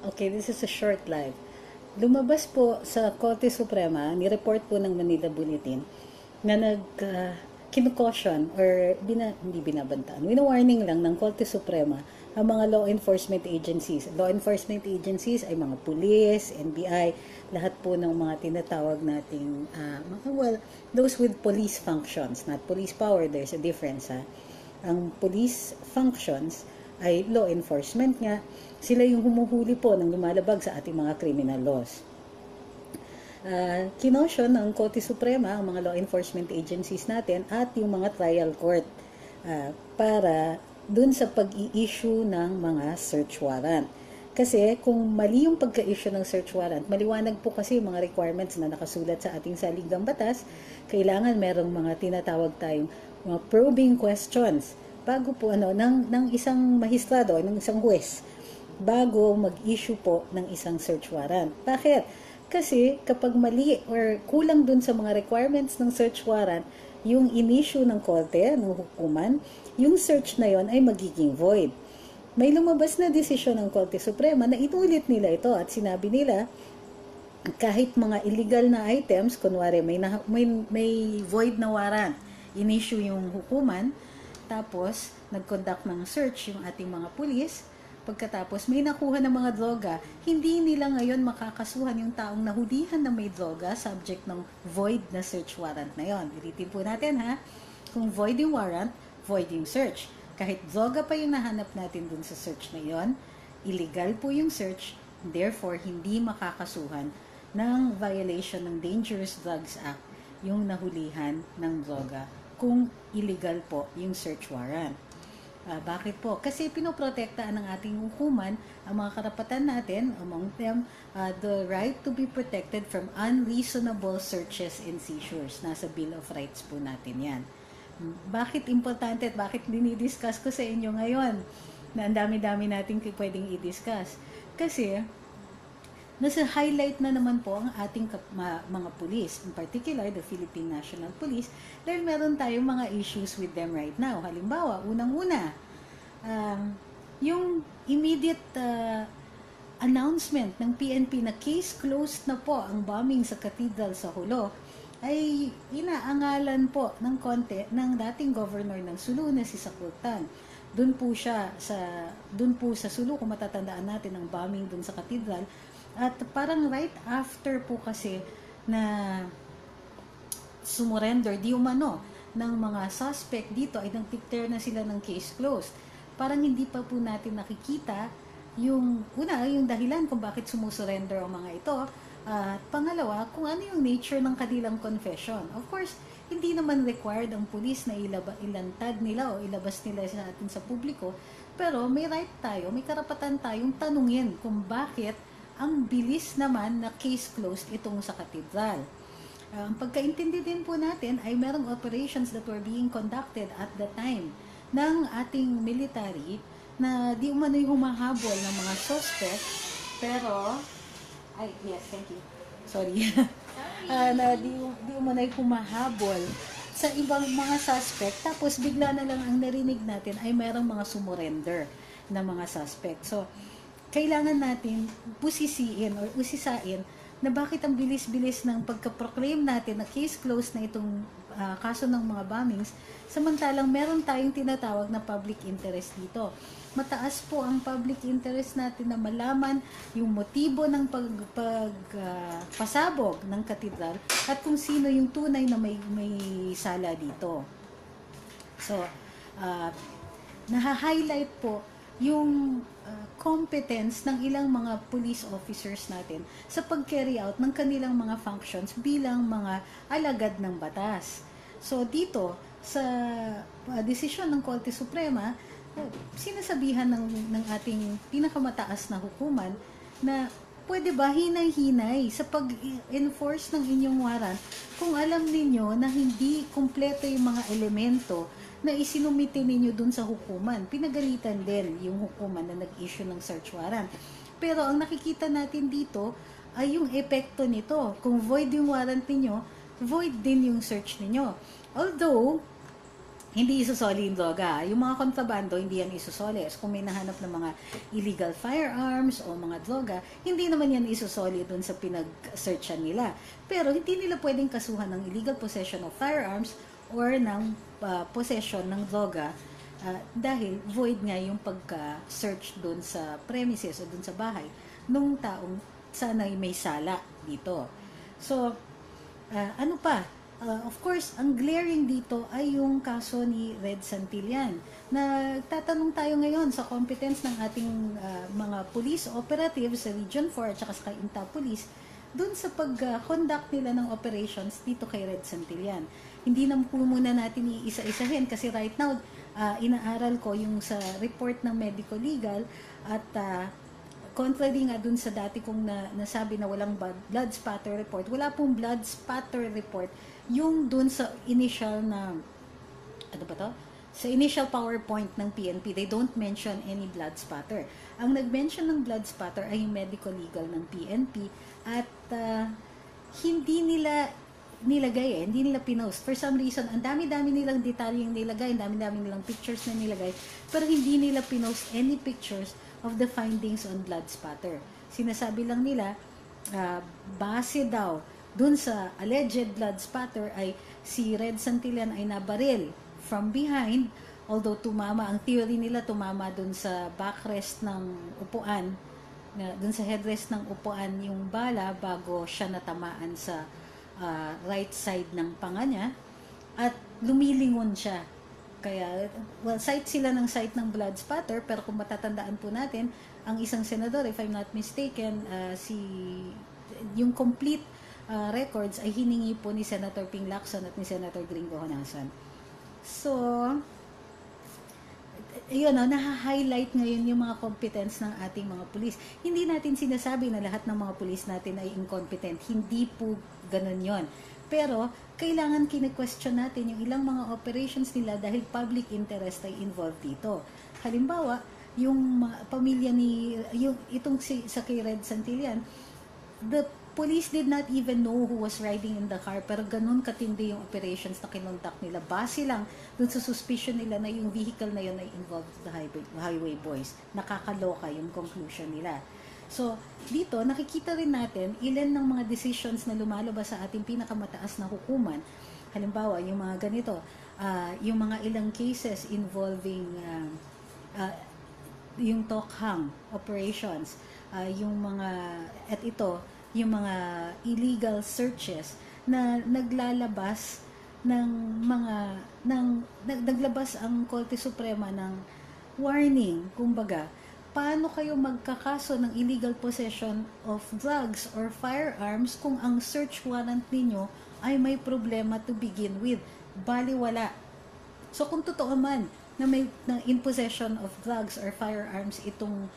Okay, this is a short live. Lumabas po sa Korte Suprema, ni-report po ng Manila Bulletin na kinukaution or hindi binabantaan, wino-warning lang ng Korte Suprema ang mga law enforcement agencies. Law enforcement agencies ay mga police, NBI, lahat po ng mga tinatawag nating, those with police functions, not police power, there's a difference. Ang police functions ay law enforcement nga. Sila yung humuhuli po ng lumalabag sa ating mga criminal laws. Kinotion ng Korte Suprema ang mga law enforcement agencies natin at yung mga trial court para dun sa pag-i-issue ng mga search warrant. Kasi kung mali yung pagka-issue ng search warrant, maliwanag po kasi yung mga requirements na nakasulat sa ating saligang batas, kailangan merong mga tinatawag tayong mga probing questions bago po ng isang mahistrado, ng isang huwes, bago mag-issue po ng isang search warrant. Bakit? Kasi kapag mali or kulang dun sa mga requirements ng search warrant, yung in-issue ng korte, ng hukuman, yung search na yon ay magiging void. May lumabas na desisyon ng Korte Suprema na inulit nila ito at sinabi nila kahit mga illegal na items, kunwari may void na warrant, in-issue yung hukuman, tapos nag-conduct ng search yung ating mga pulis, pagkatapos may nakuha ng mga droga, hindi nila ngayon makakasuhan yung taong nahulihan na may droga subject ng void na search warrant na yon. Ulitin po natin kung void yung warrant, void yung search. Kahit droga pa yung nahanap natin dun sa search na yon, illegal po yung search, therefore hindi makakasuhan ng violation ng Dangerous Drugs Act yung nahulihan ng droga kung illegal po yung search warrant. Bakit po? Kasi pinoprotektaan ng ating hukuman ang mga karapatan natin, among them, the right to be protected from unreasonable searches and seizures. Nasa Bill of Rights po natin yan. Bakit importante at bakit dinidiscuss ko sa inyo ngayon na ang dami-dami natin pwedeng i-discuss? Kasi nasa highlight na naman po ang ating mga police, in particular the Philippine National Police, dahil meron tayong mga issues with them right now. Halimbawa, unang-una, yung immediate announcement ng PNP na case closed na po ang bombing sa Cathedral sa Jolo, ay inaangalan po ng konti ng dating governor ng Sulu na si Sakultan. Doon po sa Sulu, kung matatandaan natin ang bombing doon sa Cathedral. At parang right after po kasi na sumurrender di umano ng mga suspect dito ay nag-declare na sila ng case closed. Parang hindi pa po natin nakikita yung dahilan kung bakit sumusurrender ang mga ito. At pangalawa, kung ano yung nature ng kanilang confession. Of course, hindi naman required ang pulis na ilantad nila o ilabas nila sa atin sa publiko. Pero may right tayo, may karapatan tayong tanungin kung bakit ang bilis naman na case closed itong sa Cathedral. Ang pagkaintindi din po natin ay merong operations that were being conducted at the time ng ating military na di umano'y humahabol ng mga suspect, pero yes, thank you. Sorry. Na di umano'y humahabol sa ibang mga suspect, tapos bigla na lang ang narinig natin ay merong mga sumurrender na mga suspect. So, kailangan natin pusisiin or usisain na bakit ang bilis-bilis ng pagka-proclaim natin na case closed na itong kaso ng mga bombings, samantalang meron tayong tinatawag na public interest dito. Mataas po ang public interest natin na malaman yung motibo ng pasabog ng katedral at kung sino yung tunay na may sala dito. So, naha-highlight po yung competence ng ilang mga police officers natin sa pag-carry out ng kanilang mga functions bilang mga alagad ng batas. So dito, sa desisyon ng Korte Suprema, sinasabihan ng ating pinakamataas na hukuman na pwede ba hinay-hinay sa pag-enforce ng inyong warrant kung alam ninyo na hindi kumpleto yung mga elemento na isinumite ninyo dun sa hukuman. Pinagalitan din yung hukuman na nag-issue ng search warrant. Pero ang nakikita natin dito ay yung epekto nito. Kung void yung warrant ninyo, void din yung search ninyo. Although, Hindi isusoli yung droga. Yung mga kontrabando, hindi yan isusoli. So, kung may nahanap ng mga illegal firearms o mga droga, hindi naman yan isusoli dun sa pinag-searchan nila. Pero hindi nila pwedeng kasuhan ng illegal possession of firearms or ng possession ng droga dahil void nga yung pagka-search dun sa premises o dun sa bahay nung taong sana'y may sala dito. So, ano pa? Of course, ang glaring dito ay yung kaso ni Red Santillan. Tatanong tayo ngayon sa competence ng ating mga police operatives sa Region 4 at saka sa Cainta Police dun sa pag-conduct nila ng operations dito kay Red Santillan. Hindi na po muna natin iisa-isahin kasi right now, inaaral ko yung sa report ng medico legal at contrary nga dun sa dati kong nasabi na walang blood spatter report, wala pong blood spatter report yung dun sa initial na, ano ba to? Sa initial PowerPoint ng PNP, they don't mention any blood spatter. Ang nag-mention ng blood spatter ay yung medical legal ng PNP at hindi nila nilagay hindi nila pinost. For some reason, ang dami-dami nilang detalyeng nilagay, ang dami-dami nilang pictures na nilagay, pero hindi nila pinost any pictures of the findings on blood spatter. Sinasabi lang nila, base daw dun sa alleged blood spatter ay si Red Santillan ay nabaril from behind, although tumama, ang theory nila tumama dun sa backrest ng upuan, dun sa headrest ng upuan yung bala bago siya natamaan sa right side ng panga niya at lumilingon siya. Kaya, site sila ng site ng blood spatter, pero kung matatandaan po natin, ang isang senador, if I'm not mistaken, yung complete records ay hiningi po ni Senator Ping Lacson at ni Senator Gringo Honasan. So, yun, naha-highlight ngayon yung mga competence ng ating mga pulis. Hindi natin sinasabi na lahat ng mga pulis natin ay incompetent. Hindi po ganun yon. Pero, kailangan kine-question natin yung ilang mga operations nila dahil public interest ay involved dito. Halimbawa, yung pamilya itong sa kay Red Santillan, the police did not even know who was riding in the car, pero ganun katindi yung operations na kinonduct nila. Base lang dun sa suspicion nila na yung vehicle na yun ay involved the highway boys. Nakakaloka yung conclusion nila. So, dito, nakikita rin natin ilan ng mga decisions na lumalabas sa ating pinakamataas na hukuman. Halimbawa, yung mga ganito, yung mga ilang cases involving yung Tokhang operations, yung mga, at ito, yung mga illegal searches na naglalabas ng naglabas ang Korte Suprema ng warning, kumbaga, paano kayo magkakaso ng illegal possession of drugs or firearms kung ang search warrant ninyo ay may problema to begin with? Baliwala. So kung totoo man na may in possession of drugs or firearms itong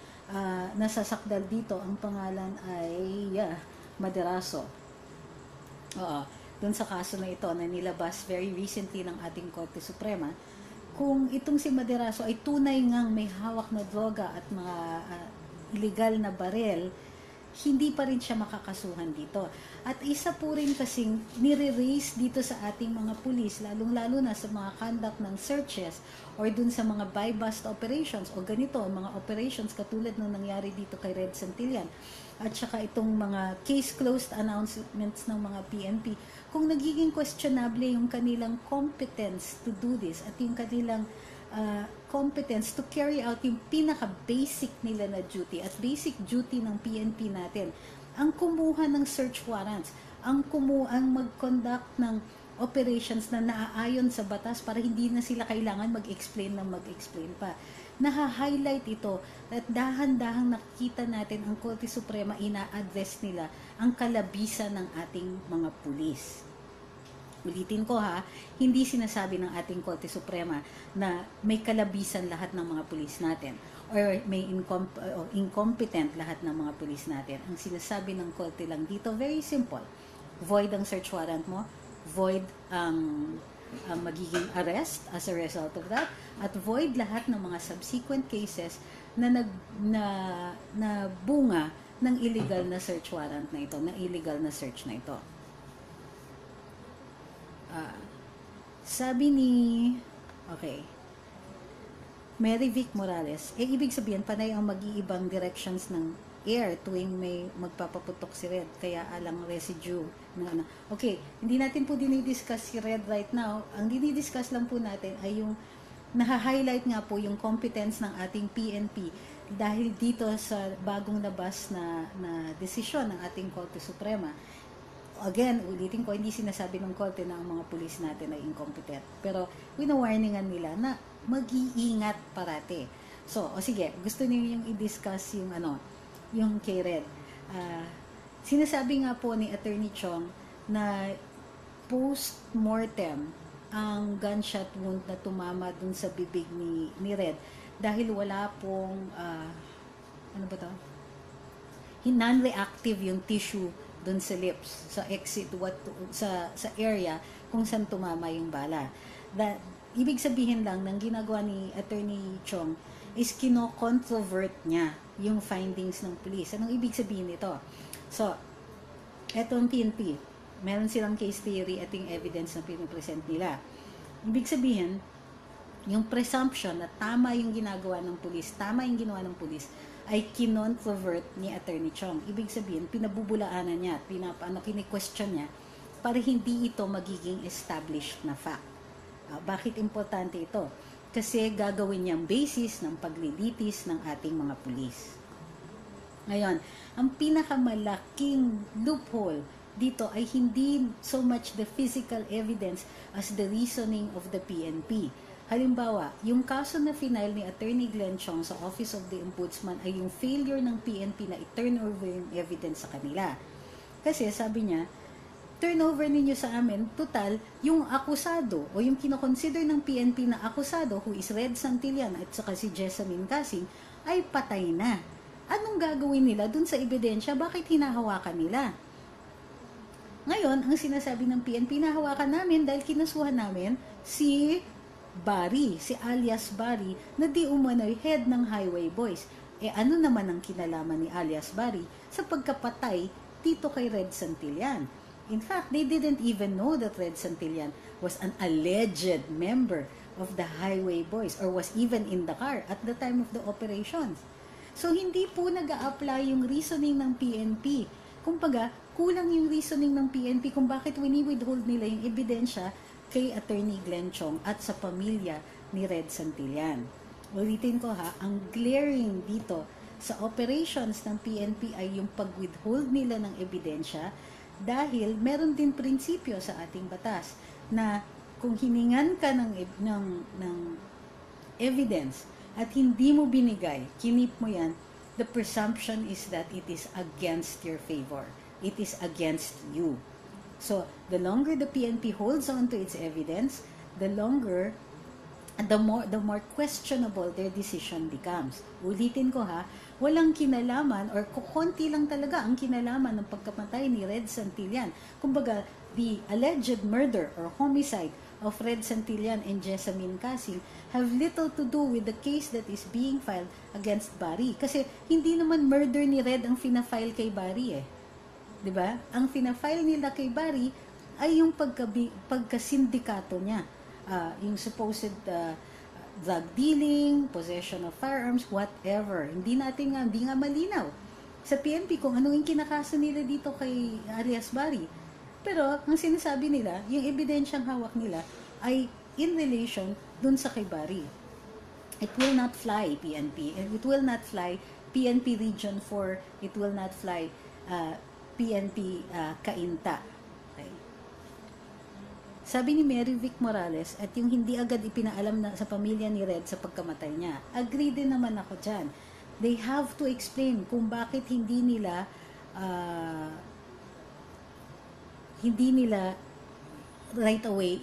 nasasakdal dito, ang pangalan ay Maderaso. Doon sa kaso na ito na nilabas very recently ng ating Korte Suprema, kung itong si Maderaso ay tunay ngang may hawak na droga at mga illegal na barel, hindi pa rin siya makakasuhan dito. At isa po rin kasing nire-raise dito sa ating mga pulis, lalong-lalo na sa mga conduct ng searches or dun sa mga buy-bust operations o ganito, mga operations katulad ng nangyari dito kay Red Santillan at saka itong mga case closed announcements ng mga PNP, kung nagiging questionable yung kanilang competence to do this at yung kanilang competence to carry out yung pinaka-basic nila na duty at basic duty ng PNP natin, ang kumuha ng search warrants, ang mag-conduct ng operations na naaayon sa batas para hindi na sila kailangan mag-explain pa. Naha-highlight ito at dahan-dahang nakikita natin ang Korte Suprema ina-address nila ang kalabisan ng ating mga pulis. Ulitin ko hindi sinasabi ng ating Korte Suprema na may kalabisan lahat ng mga pulis natin or may incompetent lahat ng mga pulis natin. Ang sinasabi ng Korte lang dito, very simple. Void ang search warrant mo, void ang magiging arrest as a result of that, at void lahat ng mga subsequent cases na bunga ng illegal na search warrant na ito, na illegal na search na ito. Sabi ni Okay. Mary Vic Morales, ibig sabihin, panay ang mag-iibang directions ng air tuwing may magpapaputok si Red, kaya alang residue ng ano. Okay, hindi natin po dinidiscuss si Red right now. Ang dinidiscuss lang po natin ay yung naha-highlight nga po yung competence ng ating PNP dahil dito sa bagong labas na desisyon ng ating Korte Suprema. Again, ulitin ko, hindi sinasabi ng Korte na ang mga pulis natin ay incompetent. Pero wina-warningan nila na mag-iingat parati. So, sige, gusto niyo yung i-discuss yung yung kay Red. Sinasabi nga po ni Attorney Chong na post-mortem ang gunshot wound na tumama dun sa bibig ni Red dahil wala pong ano ba to? Non-reactive yung tissue dun sa lips, sa exit, sa area kung saan tumama yung bala. Ibig sabihin lang ng ginagawa ni Attorney Chong is kino-controvert niya yung findings ng police. Anong ibig sabihin nito? So, etong PNP, meron silang case theory at yung evidence na pinipresent nila. Ibig sabihin, yung presumption na tama yung ginagawa ng police, tama yung ginawa ng police, ay kinontrovert ni Attorney Chong. Ibig sabihin, pinabubulaanan niya, kini-question niya para hindi ito magiging established na fact. Bakit importante ito? Kasi gagawin niyang basis ng paglilitis ng ating mga pulis. Ngayon, ang pinakamalaking loophole dito ay hindi so much the physical evidence as the reasoning of the PNP. Halimbawa, yung kaso na final ni Attorney Glenn Chong sa Office of the Ombudsman ay yung failure ng PNP na i-turn over yung evidence sa kanila. Kasi sabi niya, turn over ninyo sa amin, total, yung akusado o yung kinoconsider ng PNP na akusado who is Red Santillan at saka si Jessamine Casing ay patay na. Anong gagawin nila dun sa ebidensya? Bakit hinahawakan nila? Ngayon, ang sinasabi ng PNP, hinahawakan namin dahil kinasuhan namin si Barry, si alias Barry, na di umano'y head ng Highway Boys. Ano naman ang kinalaman ni alias Barry sa pagkapatay dito kay Red Santillan? In fact, they didn't even know that Red Santillan was an alleged member of the Highway Boys or was even in the car at the time of the operations. So, hindi po nag-a-apply yung reasoning ng PNP. Kumbaga, kulang yung reasoning ng PNP kung bakit wini-withhold nila yung ebidensya kay Attorney Glenn Chong at sa pamilya ni Red Santillan. Ulitin ko ha, ang glaring dito sa operations ng PNP ay yung pag-withhold nila ng ebidensya dahil meron din prinsipyo sa ating batas na kung hiningan ka ng evidence at hindi mo binigay, kinip mo yan, the presumption is that it is against your favor. It is against you. So, the longer the PNP holds on to its evidence, the more questionable their decision becomes. Ulitin ko ha, walang kinalaman or kukunti lang talaga ang kinalaman ng pagkamatay ni Red Santillan. Kumbaga, the alleged murder or homicide of Red Santillan and Jessamine Casing have little to do with the case that is being filed against Barry. Kasi hindi naman murder ni Red ang fina-file kay Barry 'di ba? Ang fina-file nila kay Barry ay yung pagkasindikato niya. Yung supposed drug dealing, possession of firearms, whatever. Hindi nga malinaw sa PNP kung ano yung kinakaso nila dito kay alias Barry. Pero ang sinasabi nila, yung ebidensyang hawak nila ay in relation dun sa kay Barry. It will not fly PNP. It will not fly PNP Region 4. It will not fly PNP Cainta. Okay. Sabi ni Mary Vic Morales at yung hindi agad ipinaalam na sa pamilya ni Red sa pagkamatay niya. Agree din naman ako dyan. They have to explain kung bakit hindi nila right away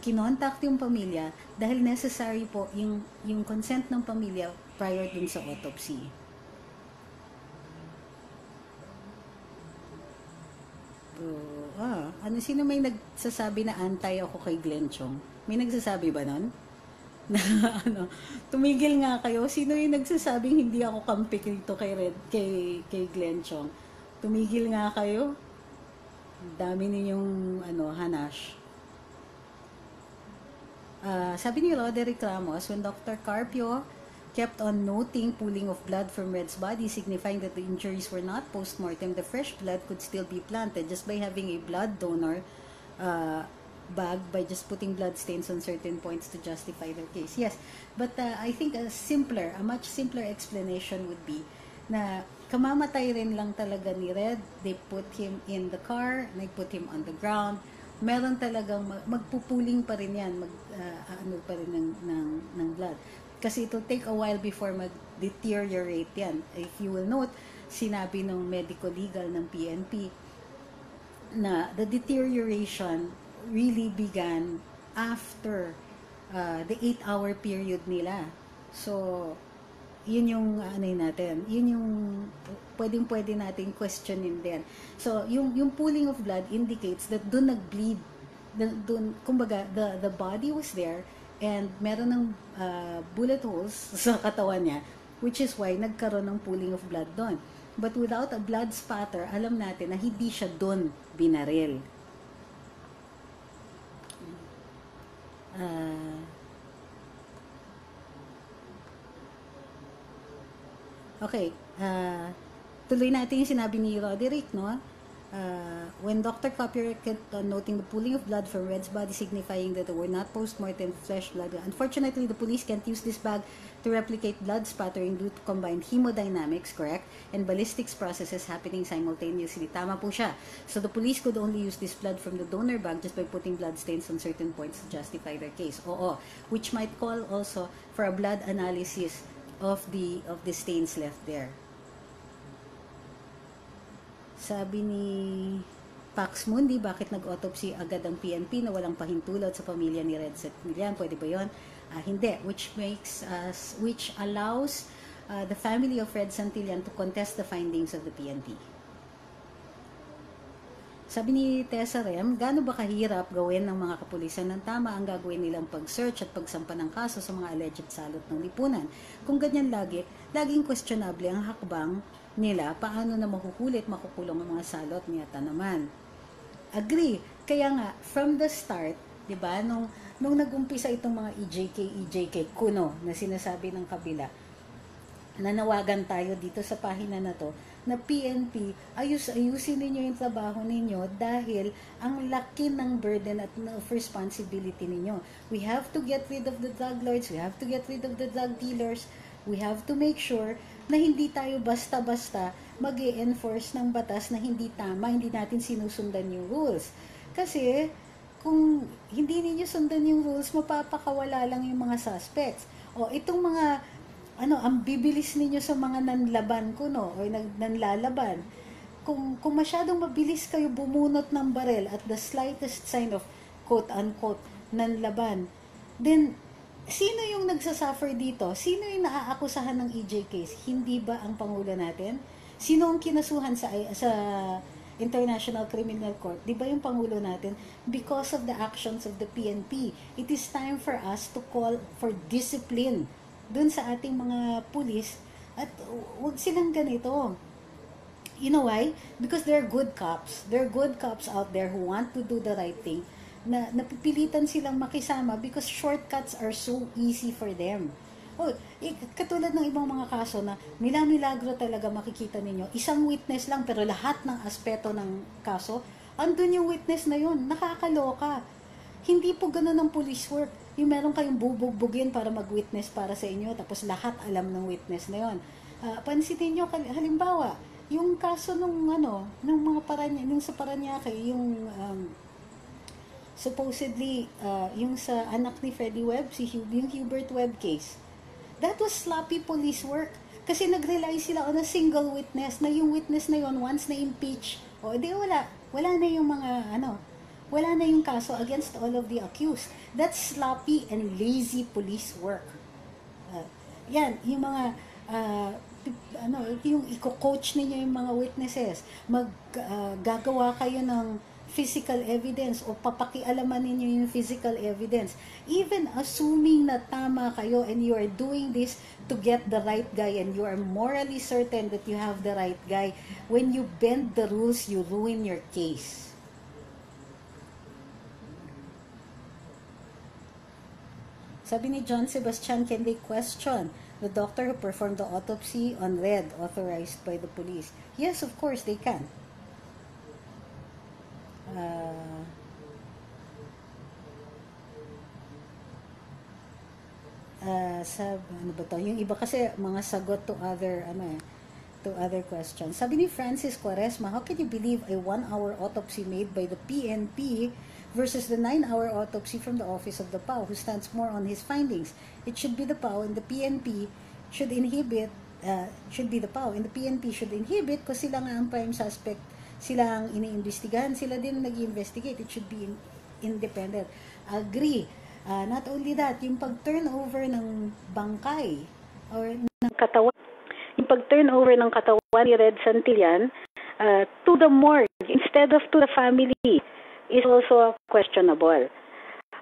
kinontact yung pamilya dahil necessary po yung consent ng pamilya prior dun sa autopsy. Sino may nagsasabi na anti ako kay Glenn Chong? May nagsasabi ba nun? Na tumigil nga kayo. Sino yung nagsasabing hindi ako kampi dito kay Glenn Chong? Tumigil nga kayo. Dami ninyong hanash. Sabi ni Roderick Ramos, when Dr. Carpio kept on noting pooling of blood from Red's body, signifying that the injuries were not post-mortem, the fresh blood could still be planted just by having a blood donor bag, by just putting blood stains on certain points to justify their case. Yes, but I think a much simpler explanation would be na kamamatay rin lang talaga ni Red. They put him in the car, they put him on the ground. Meron talagang magpupuling pa rin yan, ano pa rin ng blood. Kasi it will take a while before mag-deteriorate yan. If you will note, sinabi ng medical legal ng PNP na the deterioration really began after the 8-hour period nila. So, yun yung natin, yun yung pwede natin questionin din. So, yung pooling of blood indicates that doon nag-bleed. Kumbaga, the body was there and meron ng bullet holes sa katawan niya, which is why nagkaroon ng pooling of blood doon. But without a blood spatter, alam natin na hindi siya doon binaril. Okay, tuloy natin yung sinabi ni Roderick, no? When Dr. Copier kept on noting the pooling of blood from Red's body, signifying that they were not post-mortem flesh blood. Unfortunately, the police can't use this bag to replicate blood spattering due to combined hemodynamics, correct, and ballistics processes happening simultaneously. Tama po siya. So the police could only use this blood from the donor bag just by putting blood stains on certain points to justify their case. Oo, which might call also for a blood analysis of the stains left there. Sabi ni Pax Mundi, bakit nag-autopsy agad ang PNP na walang pahintulot sa pamilya ni Red Santillan? Pwede ba yun? Hindi. Which allows the family of Red Santillan to contest the findings of the PNP. Sabi ni Tessa Rem, gaano ba kahirap gawin ng mga kapulisan ng tama ang gagawin nilang pag-search at pagsampa ng kaso sa mga alleged salot ng lipunan? Kung ganyan laging questionable ang hakbang nila, paano na makukulit, makukulong ang mga salot niyata naman. Agree. Kaya nga, from the start, di ba, nung nag-umpisa itong mga EJK kuno na sinasabi ng kabila, nanawagan tayo dito sa pahina na to, na PNP, ayusin ninyo yung trabaho ninyo dahil ang laki ng burden at of responsibility ninyo. We have to get rid of the drug lords, we have to get rid of the drug dealers, we have to make sure na hindi tayo basta-basta mag-e-enforce ng batas na hindi tama, hindi natin sinusundan yung rules. Kasi, kung hindi ninyo sundan yung rules, mapapakawala lang yung mga suspects. O, itong mga, ang bibilis ninyo sa mga nanlaban ko, no? O nanlalaban. Kung masyadong mabilis kayo bumunot ng barel at the slightest sign of quote-unquote nanlaban, then, sino yung nagsasuffer dito? Sino yung naaakusahan ng EJ case? Hindi ba ang Pangulo natin? Sino ang kinasuhan sa International Criminal Court? Di ba yung Pangulo natin? Because of the actions of the PNP. It is time for us to call for discipline dun sa ating mga pulis at huwag silang ganito. You know why? Because they're good cops. They're good cops out there who want to do the right thing, na napipilitan silang makisama because shortcuts are so easy for them. Katulad ng ibang mga kaso na milagro talaga makikita ninyo, isang witness lang pero lahat ng aspeto ng kaso, andun yung witness na yun, nakakaloka. Hindi po ganun ang police work. Yung meron kayong bubugbugin para mag-witness para sa inyo, tapos lahat alam ng witness na yun. Pansinin nyo, halimbawa, yung kaso nung mga nung sa Paranaque, yung supposedly, yung sa anak ni Freddie Webb, yung Hubert Webb case. That was sloppy police work. Kasi nag-rely sila on a single witness, na yung witness na yon once na-impeach, wala na yung mga, wala na yung kaso against all of the accused. That's sloppy and lazy police work. Yan, yung mga, yung i-coach ninyo yung mga witnesses, gagawa kayo ng physical evidence o papakialaman ninyo yung physical evidence. Even assuming na tama kayo and you are doing this to get the right guy and you are morally certain that you have the right guy, when you bend the rules, you ruin your case. Sabi ni John Sebastian, can they question the doctor who performed the autopsy on Red, authorized by the police? Yes, of course, they can. Ano ba to? Yung iba kasi mga sagot to other questions. Sabi ni Francis Quaresma, how can you believe a 1-hour autopsy made by the PNP versus the 9-hour autopsy from the Office of the PAO, who stands more on his findings? It should be the PAO, and the PNP should inhibit, should be the PAO, and the PNP should inhibit kasi sila nga ang prime suspect, sila ang iniimbestigahan, sila din nag-investigate. It should be independent. Agree. Not only that, yung pag-turnover ng bangkay or ng katawan, yung pag-turnover ng katawan ni Red Santillan to the morgue instead of to the family is also questionable.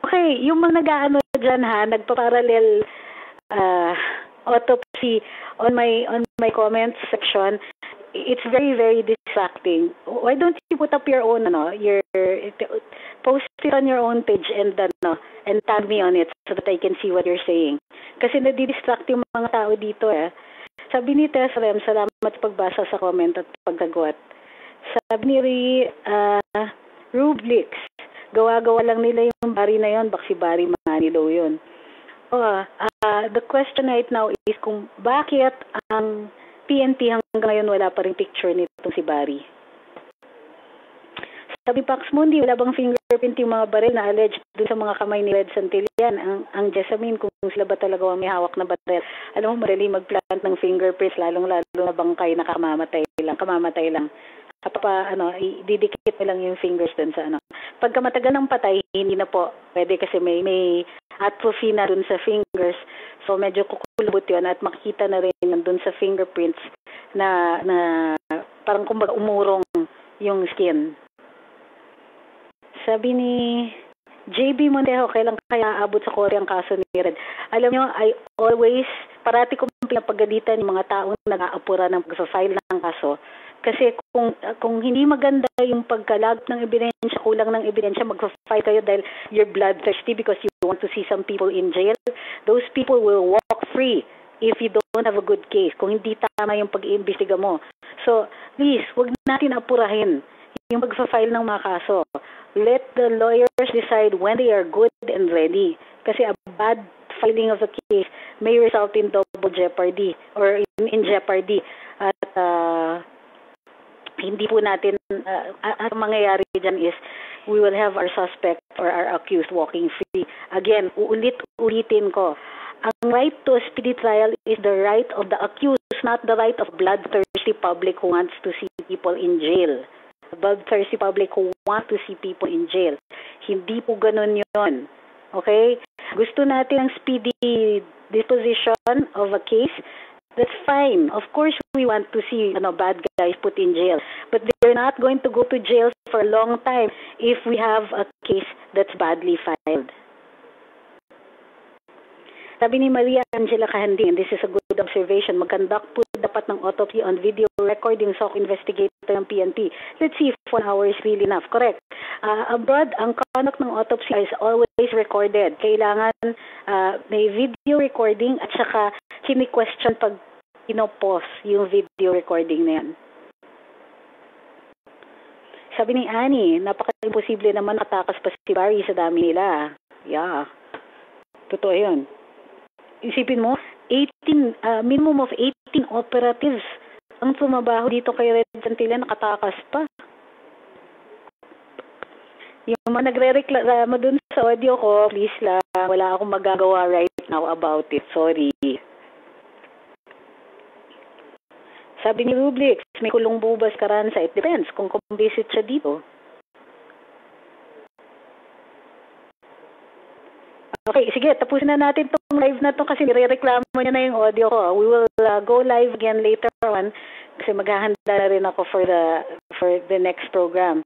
Okay, yung mga nag-aano dyan nagpa-parallel autopsy on my comments section, it's very, very distracting. Why don't you put up your own, post it on your own page and tag me on it so that I can see what you're saying. Kasi nadidistract yung mga tao dito Sabi ni Tess Rem, salamat sa pagbasa sa comment at pagkagot. Sabi ni Rublix, gawa-gawa lang nila yung Barry na yun, baka si Barry Manilow yun. The question right now is kung bakit ang PNP hanggang ngayon wala pa rin picture nitong si Barry. Sabi Pax Mundi, wala bang fingerprint yung mga baril na alleged dun sa mga kamay ni Red Santillan? Ang Jessamine, kung sila ba talaga may hawak na baril. Alam mo, madali mag-plant ng fingerprints, lalong-lalo na bangkay na kamamatay lang. Didikit mo lang yung fingers dun sa Pagka matagal ng patay, hindi na po pwede kasi may atrophy na dun sa fingers. So medyo kukulubot yun at makikita na rin dun sa fingerprints na parang kumbaga umurong yung skin. Sabi ni JB Montejo, kailan kaya abot sa Korea ang kaso ni Red? Alam nyo, parati ko pinapagalitan yung mga taong nag-aapura ng pag-file ng kaso. Kasi kung hindi maganda yung pagkalag ng ebidensya, kulang ng ebidensya, mag-file kayo dahil you're bloodthirsty because you want to see some people in jail. Those people will walk free if you don't have a good case, kung hindi tama yung pag-iimbestiga mo. So, please, wag natin apurahin yung pag-file ng mga kaso. Let the lawyers decide when they are good and ready. Kasi a bad filing of a case may result in double jeopardy or in jeopardy. At hindi po natin, ang mangyayari dyan is we will have our suspect or our accused walking free. Again, ulitin ko. Ang right to a speedy trial is the right of the accused, not the right of bloodthirsty public who wants to see people in jail. Bloodthirsty public who want to see people in jail. Hindi po ganun yun. Okay? Gusto natin ang speedy disposition of a case. That's fine. Of course, we want to see bad guys put in jail. But they're not going to go to jail for a long time if we have a case that's badly filed. Sabi ni Maria Angela Cahanding, and this is a good observation, mag-conduct po dapat ng autopsy on video recording SOC investigator ng PNP. Let's see if 1 hour is really enough. Correct. Abroad, ang conduct ng autopsy is always recorded. Kailangan may video recording at saka kini-question pag pause yung video recording na yan. Sabi ni Annie, napaka-imposible naman matakas pa si Barry sa dami nila. Yeah. Totoo yun. Isipin mo, minimum of 18 operatives ang tumabaho dito kay Red Santillan, nakatakas pa. Yung mga nagre-reklamo dun sa audio ko, please lang, wala akong magagawa right now about it. Sorry. Sabi ni Rublix, may kulong bubas Karanza. It depends kung visit siya dito. Okay, sige, tapusin na natin itong live na to kasi nire-reklamo niya na yung audio ko. We will go live again later on kasi maghahanda na rin ako for the next program.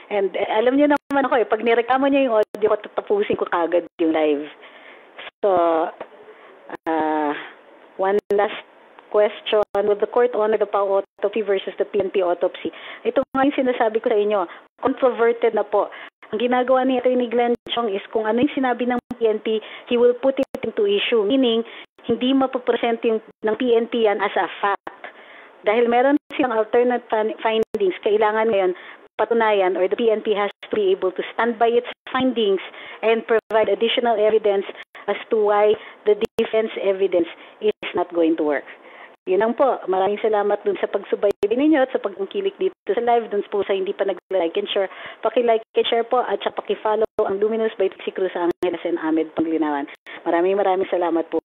And alam niyo naman ako pag nireklamo niya yung audio ko, tatapusin ko kagad yung live. So, one last question. Will the court honor the PAO autopsy versus the PNP autopsy? Ito nga yung sinasabi ko sa inyo. Controverted na po. Ang ginagawa ni Atty. Glenn Chong is kung ano yung sinabi ng PNP, he will put it presenting to issue, meaning hindi mapapresent yung ng PNP yan as a fact. Dahil meron silang alternate findings, kailangan ngayon patunayan or the PNP has to be able to stand by its findings and provide additional evidence as to why the defense evidence is not going to work. Yun lang po. Maraming salamat dun sa pagsubaybay ninyo at sa pagkikilik dito sa live. Dun po sa hindi pa nag-like and share, paki-like and share po at sa paki-follow ang Luminous by Trixie Cruz sa Angeles and Ahmed Panglinawan. Maraming salamat po.